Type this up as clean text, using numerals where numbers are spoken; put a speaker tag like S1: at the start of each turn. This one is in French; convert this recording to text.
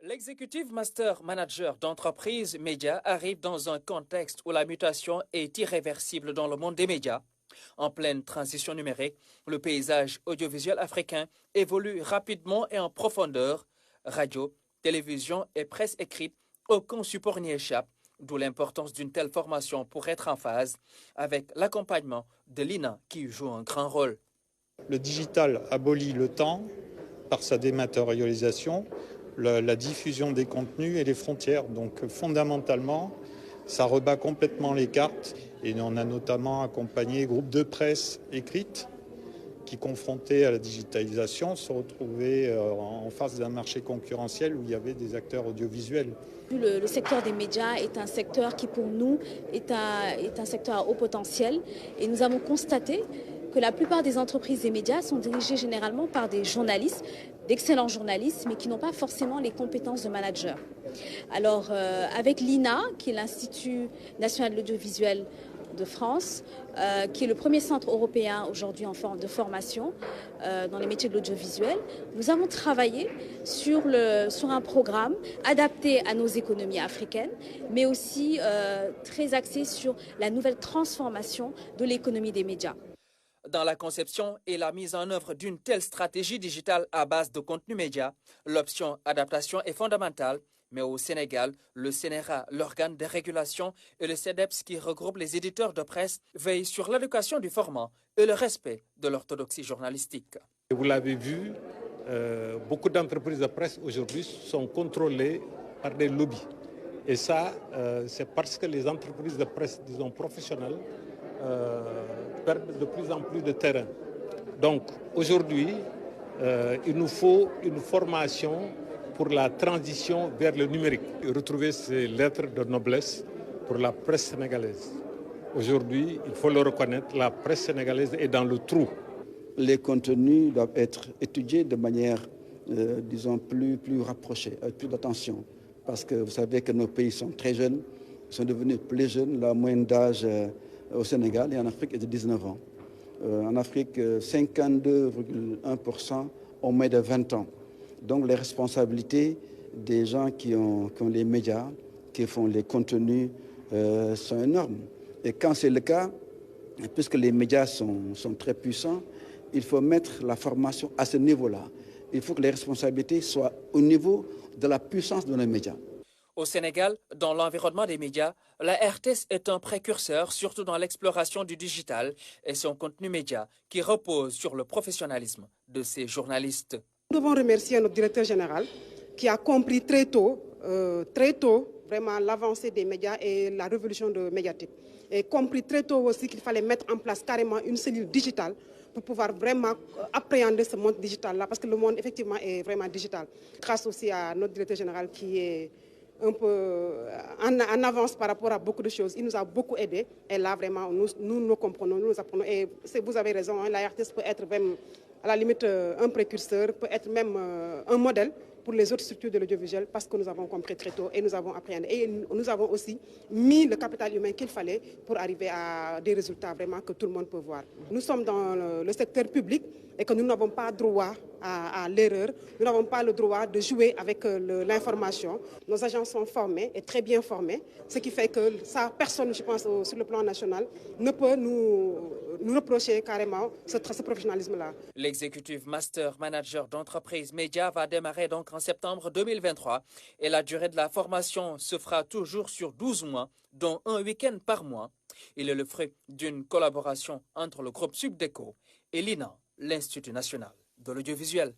S1: L'exécutif master manager d'entreprise média arrive dans un contexte où la mutation est irréversible dans le monde des médias. En pleine transition numérique, le paysage audiovisuel africain évolue rapidement et en profondeur. Radio, télévision et presse écrite, aucun support n'y échappe, d'où l'importance d'une telle formation pour être en phase avec l'accompagnement de l'INA qui y joue un grand rôle.
S2: Le digital abolit le temps par sa dématérialisation, la diffusion des contenus et les frontières. Donc fondamentalement, ça rebat complètement les cartes. Et on a notamment accompagné groupes de presse écrite qui, confrontés à la digitalisation, se retrouvaient en face d'un marché concurrentiel où il y avait des acteurs audiovisuels.
S3: Le secteur des médias est un secteur qui, pour nous, est un secteur à haut potentiel. Et nous avons constaté que la plupart des entreprises des médias sont dirigées généralement par des journalistes, d'excellents journalistes, mais qui n'ont pas forcément les compétences de manager. Alors, avec l'INA, qui est l'Institut national de l'audiovisuel de France, qui est le premier centre européen aujourd'hui en forme de formation dans les métiers de l'audiovisuel, nous avons travaillé sur un programme adapté à nos économies africaines, mais aussi très axé sur la nouvelle transformation de l'économie des médias.
S1: Dans la conception et la mise en œuvre d'une telle stratégie digitale à base de contenu média, l'option adaptation est fondamentale. Mais au Sénégal, le CNRA, l'organe de régulation, et le CEDEPS qui regroupe les éditeurs de presse veillent sur l'éducation du format et le respect de l'orthodoxie journalistique.
S4: Vous l'avez vu, beaucoup d'entreprises de presse aujourd'hui sont contrôlées par des lobbies. Et ça, c'est parce que les entreprises de presse, disons professionnelles, perdent de plus en plus de terrain. Donc aujourd'hui, il nous faut une formation pour la transition vers le numérique. Retrouver ces lettres de noblesse pour la presse sénégalaise. Aujourd'hui, il faut le reconnaître, la presse sénégalaise est dans le trou.
S5: Les contenus doivent être étudiés de manière, disons, plus rapprochée, avec plus d'attention. Parce que vous savez que nos pays sont très jeunes, sont devenus plus jeunes. La moyenne d'âge au Sénégal et en Afrique est de 19 ans. En Afrique, 52,1% ont moins de 20 ans. Donc les responsabilités des gens qui ont les médias, qui font les contenus, sont énormes. Et quand c'est le cas, puisque les médias sont très puissants, il faut mettre la formation à ce niveau-là. Il faut que les responsabilités soient au niveau de la puissance de nos médias.
S1: Au Sénégal, dans l'environnement des médias, la RTS est un précurseur, surtout dans l'exploration du digital et son contenu média, qui repose sur le professionnalisme de ses journalistes.
S6: Nous devons remercier notre directeur général qui a compris très tôt, vraiment l'avancée des médias et la révolution de médiatique. Et compris très tôt aussi qu'il fallait mettre en place carrément une cellule digitale pour pouvoir vraiment appréhender ce monde digital-là, parce que le monde effectivement est vraiment digital. Grâce aussi à notre directeur général qui est un peu en avance par rapport à beaucoup de choses. Il nous a beaucoup aidés et là vraiment nous comprenons, nous apprenons. Et vous avez raison, hein, la RTS peut être même à la limite un précurseur, peut être même un modèle pour les autres structures de l'audiovisuel parce que nous avons compris très tôt et nous avons appréhendé. Et nous avons aussi mis le capital humain qu'il fallait pour arriver à des résultats vraiment que tout le monde peut voir. Nous sommes dans le secteur public et que nous n'avons pas droit à l'erreur. Nous n'avons pas le droit de jouer avec l'information. Nos agents sont formés et très bien formés, ce qui fait que ça, personne, je pense, sur le plan national, ne peut nous reprocher carrément ce professionnalisme-là.
S1: L'exécutif master manager d'entreprise média va démarrer donc en septembre 2023 et la durée de la formation se fera toujours sur 12 mois, dont un week-end par mois. Il est le fruit d'une collaboration entre le groupe Subdeco et l'INA, l'Institut national de l'audiovisuel.